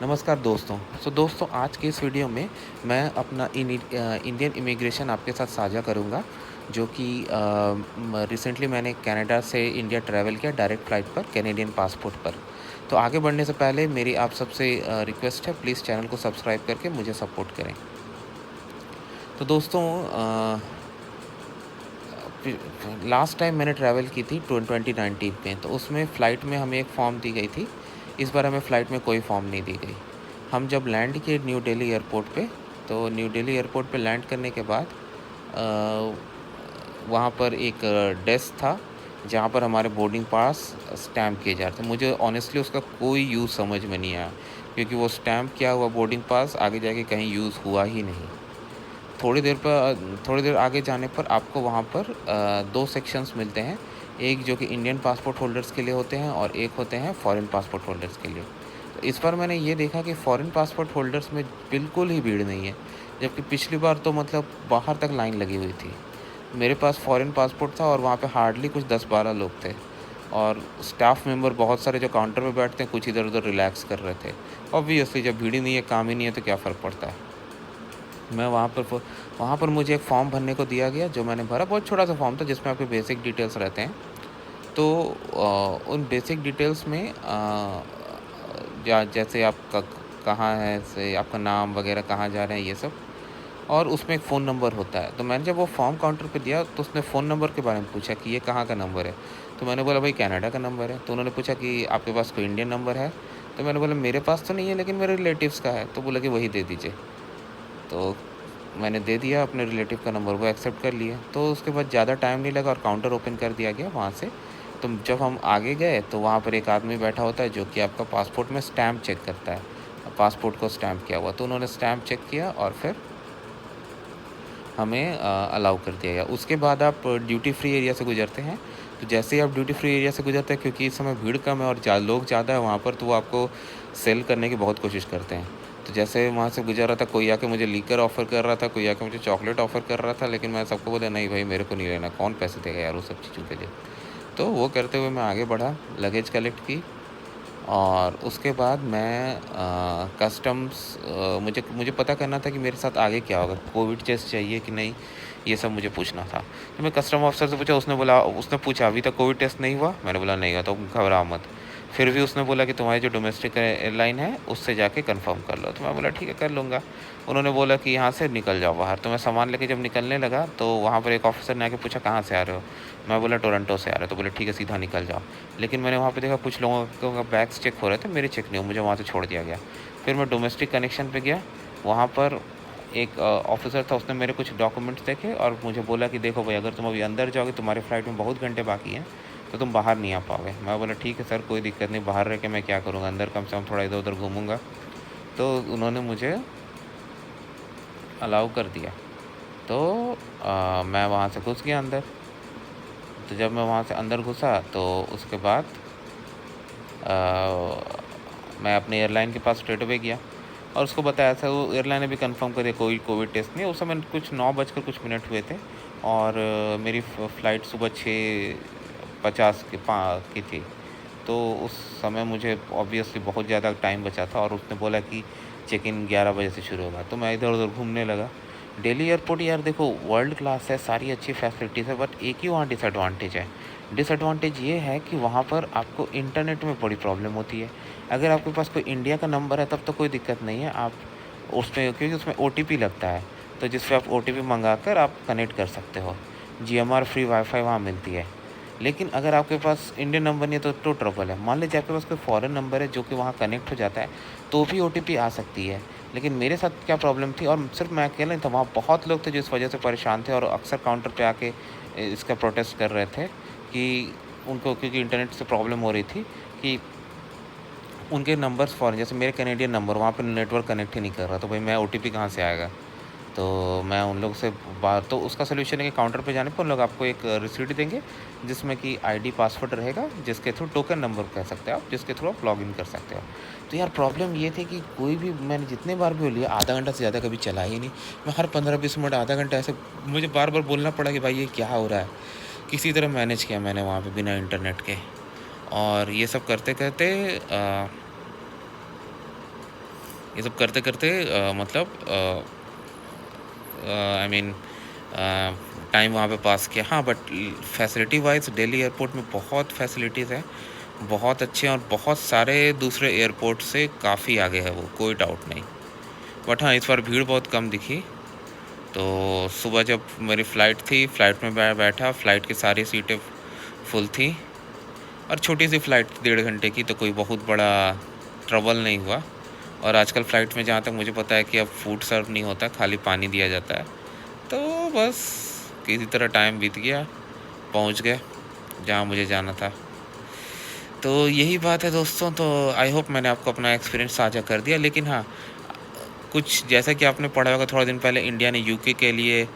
नमस्कार दोस्तों। दोस्तों आज के इस वीडियो में मैं अपना इंडियन इमिग्रेशन आपके साथ साझा करूँगा जो कि रिसेंटली मैंने कनाडा से इंडिया ट्रैवल किया डायरेक्ट फ़्लाइट पर कैनेडियन पासपोर्ट पर। तो आगे बढ़ने से पहले मेरी आप सबसे रिक्वेस्ट है, प्लीज़ चैनल को सब्सक्राइब करके मुझे सपोर्ट करें। तो दोस्तों लास्ट टाइम मैंने ट्रैवल की थी 2019 में, तो उसमें फ़्लाइट में हमें एक फ़ॉर्म दी गई थी। इस बार हमें फ़्लाइट में कोई फ़ॉर्म नहीं दी गई। हम जब लैंड किए न्यू दिल्ली एयरपोर्ट पे, तो न्यू दिल्ली एयरपोर्ट पे लैंड करने के बाद अ, वहाँ पर एक डेस्क था, जहाँ पर हमारे बोर्डिंग पास स्टैम्प किए जा रहे थे। मुझे ऑनेस्टली उसका कोई यूज़ समझ में नहीं आया, क्योंकि वो स्टैम्प किया हुआ बोर्डिंग पास आगे जाके कहीं यूज़ हुआ ही नहीं। थोड़ी देर आगे जाने पर आपको वहाँ पर 2 सेक्शंस मिलते हैं। एक जो कि इंडियन पासपोर्ट होल्डर्स के लिए होते हैं और एक होते हैं फॉरेन पासपोर्ट होल्डर्स के लिए। तो इस बार मैंने ये देखा कि फॉरेन पासपोर्ट होल्डर्स में बिल्कुल ही भीड़ नहीं है, जबकि पिछली बार तो मतलब बाहर तक लाइन लगी हुई थी। मेरे पास फॉरेन पासपोर्ट था और वहाँ पे हार्डली कुछ 10-12 लोग थे और स्टाफ मेंबर बहुत सारे जो काउंटर पे बैठते हैं, कुछ इधर-उधर रिलैक्स कर रहे थे। ऑब्वियसली जब भीड़ ही नहीं है, काम ही नहीं है, तो क्या फ़र्क पड़ता है। मैं वहाँ पर मुझे एक फ़ॉर्म भरने को दिया गया, जो मैंने भरा। बहुत छोटा-सा फ़ॉर्म था जिसमें आपके बेसिक डिटेल्स रहते हैं। तो उन बेसिक डिटेल्स में जैसे आप कहाँ हैं, से आपका नाम वग़ैरह, कहाँ जा रहे हैं, ये सब, और उसमें एक फ़ोन नंबर होता है। तो मैंने जब वो फ़ॉर्म काउंटर पे दिया, तो उसने फ़ोन नंबर के बारे में पूछा कि ये कहाँ का नंबर है? तो मैंने बोला भाई कनाडा का नंबर है। तो उन्होंने पूछा कि आपके पास कोई इंडियन नंबर है? तो मैंने बोला मेरे पास तो नहीं है, लेकिन मेरे रिलेटिव्स का है। तो बोला कि वही दे दीजिए। तो मैंने दे दिया अपने रिलेटिव का नंबर, वो एक्सेप्ट कर लिया। तो उसके बाद ज़्यादा टाइम नहीं लगा और काउंटर ओपन कर दिया गया वहाँ से। तो जब हम आगे गए तो वहाँ पर एक आदमी बैठा होता है जो कि आपका पासपोर्ट में स्टैम्प चेक करता है, पासपोर्ट को स्टैम्प किया हुआ। तो उन्होंने स्टैम्प चेक किया और फिर हमें अलाउ कर दिया गया। उसके बाद आप ड्यूटी फ्री एरिया से गुज़रते हैं। तो जैसे ही आप ड्यूटी फ्री एरिया से गुज़रते हैं, क्योंकि इस समय भीड़ कम है और लोग ज़्यादा है वहाँ पर, तो वो आपको सेल करने की बहुत कोशिश करते हैं। तो जैसे वहाँ से गुज़र रहा था, कोई आके मुझे लीकर ऑफ़र कर रहा था, कोई आके मुझे चॉकलेट ऑफ़र कर रहा था, लेकिन मैं सबको बोला नहीं भाई मेरे को नहीं लेना, कौन पैसे देगा यार वो सब चीज़ों के लिए। तो वो करते हुए मैं आगे बढ़ा, लगेज कलेक्ट की और उसके बाद मैं कस्टम्स मुझे मुझे पता करना था कि मेरे साथ आगे क्या होगा, कोविड टेस्ट चाहिए कि नहीं, ये सब मुझे पूछना था। तो मैं कस्टम ऑफ़िसर से पूछा, उसने पूछा अभी तक कोविड टेस्ट नहीं हुआ? मैंने बोला नहीं हुआ। तो घबराओ मत। फिर भी उसने बोला कि तुम्हारी जो डोमेस्टिक एयरलाइन है उससे जाके कन्फर्म कर लो। तो मैं बोला ठीक है, कर लूँगा। उन्होंने बोला कि यहाँ से निकल जाओ बाहर। तो मैं सामान लेके जब निकलने लगा, तो वहाँ पर एक ऑफ़िसर ने आके पूछा कहाँ से आ रहे हो? मैं बोला टोरंटो से आ रहा है। तो बोले ठीक है, सीधा निकल जाओ। लेकिन मैंने वहाँ पे देखा कुछ लोगों का बैग्स चेक हो रहे थे, मेरे चेक नहीं हुए, मुझे वहाँ से छोड़ दिया गया। फिर मैं डोमेस्टिक कनेक्शन पे गया, वहाँ पर एक ऑफ़िसर था, उसने मेरे कुछ डॉक्यूमेंट्स देखे और मुझे बोला कि देखो भाई अगर तुम अभी अंदर जाओगे, तुम्हारे फ़्लाइट में बहुत घंटे बाकी हैं, तो तुम बाहर नहीं आ पाओगे। मैं बोला ठीक है सर, कोई दिक्कत नहीं, बाहर रह के मैं क्या करूँगा, अंदर कम से कम थोड़ा इधर-उधर घूमूँगा। तो उन्होंने मुझे अलाउ कर दिया। तो मैं वहाँ से घुस गया अंदर। तो जब मैं वहाँ से अंदर घुसा तो उसके बाद मैं अपने एयरलाइन के पास स्ट्रेट अवे गया और उसको बताया था। वो एयरलाइन ने भी कंफर्म कर दिया कोई कोविड टेस्ट नहीं है। उस समय कुछ 9 बजकर कुछ मिनट हुए थे और मेरी फ़्लाइट सुबह 6:50 की थी। तो उस समय मुझे ऑब्वियसली बहुत ज़्यादा टाइम बचा था और उसने बोला कि चेक इन 11 बजे से शुरू होगा। तो मैं इधर-उधर घूमने लगा। दिल्ली एयरपोर्ट यार देखो वर्ल्ड क्लास है, सारी अच्छी फैसिलिटीज़ है, बट एक ही वहाँ डिसएडवांटेज है। डिसएडवांटेज ये है कि वहाँ पर आपको इंटरनेट में बड़ी प्रॉब्लम होती है। अगर आपके पास कोई इंडिया का नंबर है तब तो कोई दिक्कत नहीं है, आप उसमें, क्योंकि उसमें ओटीपी लगता है, तो जिससे आप ओटीपी मंगाकर आप कनेक्ट कर सकते हो। जीएमआर फ्री वाईफ़ाई वहाँ मिलती है। लेकिन अगर आपके पास इंडियन नंबर नहीं है तो ट्रबल है। मान लीजिए आपके पास कोई फ़ॉरेन नंबर है जो कि वहाँ कनेक्ट हो जाता है, तो भी ओटीपी आ सकती है। लेकिन मेरे साथ क्या प्रॉब्लम थी, और सिर्फ़ मैं अकेला नहीं था, वहाँ बहुत लोग थे जो इस वजह से परेशान थे और अक्सर काउंटर पे आके इसका प्रोटेस्ट कर रहे थे कि उनको, क्योंकि इंटरनेट से प्रॉब्लम हो रही थी कि उनके नंबर्स फ़ॉरेन, जैसे मेरे कैनेडियन नंबर, वहाँ पे नेटवर्क कनेक्ट ही नहीं कर रहा, तो भाई मैं ओटीपी कहाँ से आएगा? तो मैं उन लोग से बात, तो उसका सॉल्यूशन है कि काउंटर पे जाने पर उन लोग आपको एक रिसीट देंगे जिसमें कि आईडी पासवर्ड रहेगा, जिसके थ्रू टोकन नंबर कह सकते हैं आप, जिसके थ्रू आप लॉगिन कर सकते हो। तो यार प्रॉब्लम ये थी कि कोई भी, मैंने जितने बार भी वो लिया, आधा घंटा से ज़्यादा कभी चला ही नहीं। मैं हर 15-20 मिनट, आधा घंटा ऐसे मुझे बार-बार बोलना पड़ा कि भाई ये क्या हो रहा है? किसी तरह मैनेज किया मैंने वहाँ पे बिना इंटरनेट के। और ये सब करते-करते ये सब करते करते मतलब आई मीन टाइम वहाँ पे पास किया। हाँ, but facility wise Delhi airport में बहुत फैसिलिटीज़ हैं, बहुत अच्छे हैं और बहुत सारे दूसरे एयरपोर्ट से काफ़ी आगे है वो, कोई डाउट नहीं। बट हाँ, इस बार भीड़ बहुत कम दिखी। तो सुबह जब मेरी फ़्लाइट थी, फ़्लाइट में बैठा, फ़्लाइट की सारी सीटें फुल थी और छोटी-सी फ़्लाइट 1.5 घंटे की, तो कोई बहुत बड़ा ट्रबल नहीं हुआ। और आजकल फ़्लाइट में जहाँ तक मुझे पता है कि अब फूड सर्व नहीं होता, खाली पानी दिया जाता है। तो बस किसी तरह टाइम बीत गया, पहुँच गए जहाँ मुझे जाना था। तो यही बात है दोस्तों, तो आई होप मैंने आपको अपना एक्सपीरियंस साझा कर दिया। लेकिन हाँ, कुछ जैसा कि आपने पढ़ा होगा थोड़ा दिन पहले इंडिया ने यूके के लिए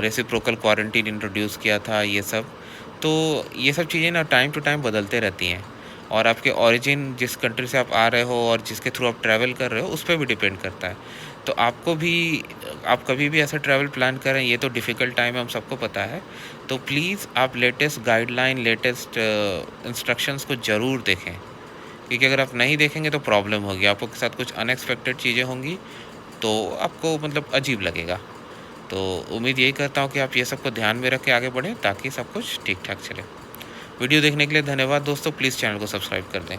रेसिप्रोकल क्वारंटीन इंट्रोड्यूस किया था ये सब। तो ये सब चीज़ें ना टाइम टू टाइम बदलते रहती हैं और आपके ओरिजिन जिस कंट्री से आप आ रहे हो और जिसके थ्रू आप ट्रैवल कर रहे हो उस पे भी डिपेंड करता है। तो आपको भी आप कभी भी ऐसा ट्रैवल प्लान करें, ये तो डिफ़िकल्ट टाइम है, हम सबको पता है। तो प्लीज़ आप लेटेस्ट गाइडलाइन, लेटेस्ट इंस्ट्रक्शंस को ज़रूर देखें। क्योंकि अगर आप नहीं देखेंगे तो प्रॉब्लम होगी, आपके साथ कुछ अनएक्सपेक्टेड चीज़ें होंगी, तो आपको मतलब अजीब लगेगा। तो उम्मीद यही करता हूँ कि आप ये सब को ध्यान में रख के आगे बढ़ें ताकि सब कुछ ठीक-ठाक चले। वीडियो देखने के लिए धन्यवाद दोस्तों, प्लीज़ चैनल को सब्सक्राइब कर दें।